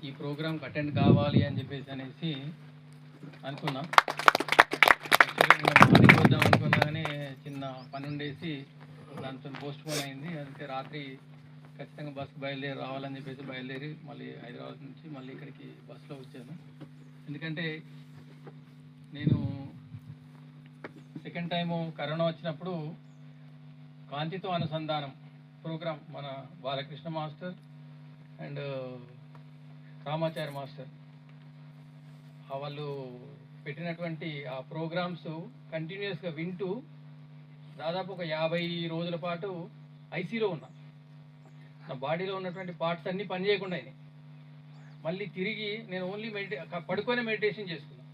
ఈ ప్రోగ్రామ్కి అటెండ్ కావాలి అని చెప్పేసి అనేసి అనుకున్నా. మార్నింగ్ వద్దాం అనుకున్నా కానీ చిన్న పని ఉండేసి దాంతో పోస్ట్పోన్ అయింది. అందుకే రాత్రి ఖచ్చితంగా బస్సు బయలుదేరి రావాలని చెప్పేసి బయలుదేరి మళ్ళీ హైదరాబాద్ నుంచి మళ్ళీ ఇక్కడికి బస్సులో వచ్చాను. ఎందుకంటే నేను సెకండ్ టైము కరోనా వచ్చినప్పుడు కాంతితో అనుసంధానం ప్రోగ్రాం మన Balakrishna master and Ramacharya master వాళ్ళు పెట్టినటువంటి ఆ ప్రోగ్రామ్స్ కంటిన్యూస్గా వింటూ దాదాపు ఒక 50 రోజుల పాటు ఐసీలో ఉన్నా. నా బాడీలో ఉన్నటువంటి పార్ట్స్ అన్నీ పనిచేయకుండా అయినాయి. మళ్ళీ తిరిగి నేను ఓన్లీ పడుకొని మెడిటేషన్ చేసుకున్నాను.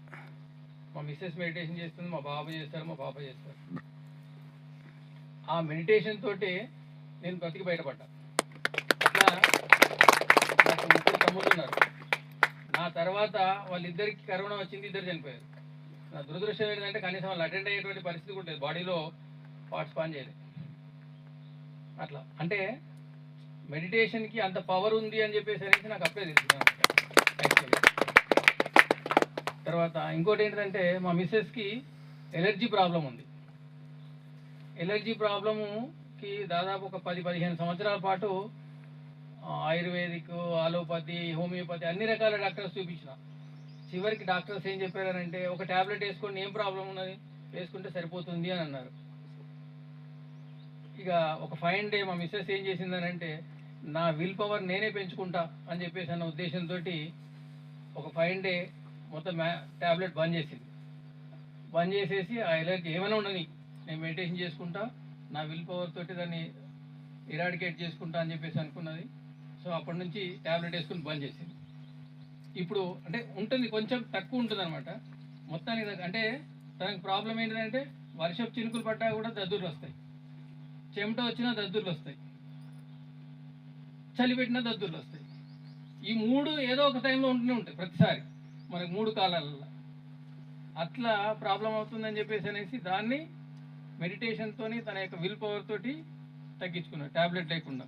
మా మిస్సెస్ మెడిటేషన్ చేస్తుంది, మా బాబు చేస్తారు, మా పాప చేస్తారు. ఆ మెడిటేషన్ తోటే నేను బ్రతికి బయటపడ్డా. అట్లా నాకు 3 తమ్ముళ్ళు ఉన్నారు. నా తర్వాత వాళ్ళిద్దరికి కరోనా వచ్చింది, ఇద్దరు చనిపోయారు. నా దురదృష్టం ఏంటంటే కనీసం వాళ్ళు అటెండ్ అయ్యేటువంటి పరిస్థితి కూడా లేదు, బాడీలో పార్ట్స్ పని చేయలేదు. అట్లా అంటే మెడిటేషన్కి అంత పవర్ ఉంది అని చెప్పేసి అనేసి నాకు అప్పుడే తెలుసుకున్నాను యాక్చువల్లీ. తర్వాత ఇంకోటి ఏంటంటే మా మిస్సెస్కి ఎలర్జీ ప్రాబ్లం ఉంది. ఎలర్జీ ప్రాబ్లముకి దాదాపు ఒక 10-15 సంవత్సరాల పాటు ఆయుర్వేదిక్, ఆలోపతి, హోమియోపతి అన్ని రకాల డాక్టర్స్ చూపించిన. చివరికి డాక్టర్స్ ఏం చెప్పారంటే ఒక ట్యాబ్లెట్ వేసుకోండి, ఏం ప్రాబ్లం ఉన్నది, వేసుకుంటే సరిపోతుంది అని అన్నారు. ఇక ఒక ఫైన్ డే మా మిస్సెస్ ఏం చేసిందనంటే నా విల్ పవర్ నేనే పెంచుకుంటా అని చెప్పేసి అన్న ఉద్దేశంతో ఒక ఫైన్ డే మొత్తం ట్యాబ్లెట్ బంద్ చేసింది. బంద్ చేసేసి ఆ ఎలర్జీ ఏమైనా ఉండని నేను మెడిటేషన్ చేసుకుంటా, నా విల్ పవర్ తోటి దాన్ని ఇరాడికేట్ చేసుకుంటా అని చెప్పేసి అనుకున్నది. సో అప్పటి నుంచి ట్యాబ్లెట్ వేసుకుని బంద్ చేసింది. ఇప్పుడు అంటే ఉంటుంది, కొంచెం తక్కువ ఉంటుంది అనమాట మొత్తానికి. అంటే తనకు ప్రాబ్లం ఏంటంటే వర్షపు చినుకులు పడ్డా కూడా దద్దుర్లు వస్తాయి, చెమట వచ్చినా దద్దుర్లు వస్తాయి, చలి పెట్టినా దద్దుర్లు వస్తాయి. ఈ 3 ఏదో ఒక టైంలో ఉంటూనే ఉంటాయి ప్రతిసారి మనకు 3 కాలాలలో. అట్లా ప్రాబ్లం అవుతుందని చెప్పేసి అనేసి దాన్ని మెడిటేషన్తో తన యొక్క విల్ పవర్ తోటి తగ్గించుకున్నాడు, ట్యాబ్లెట్ లేకుండా.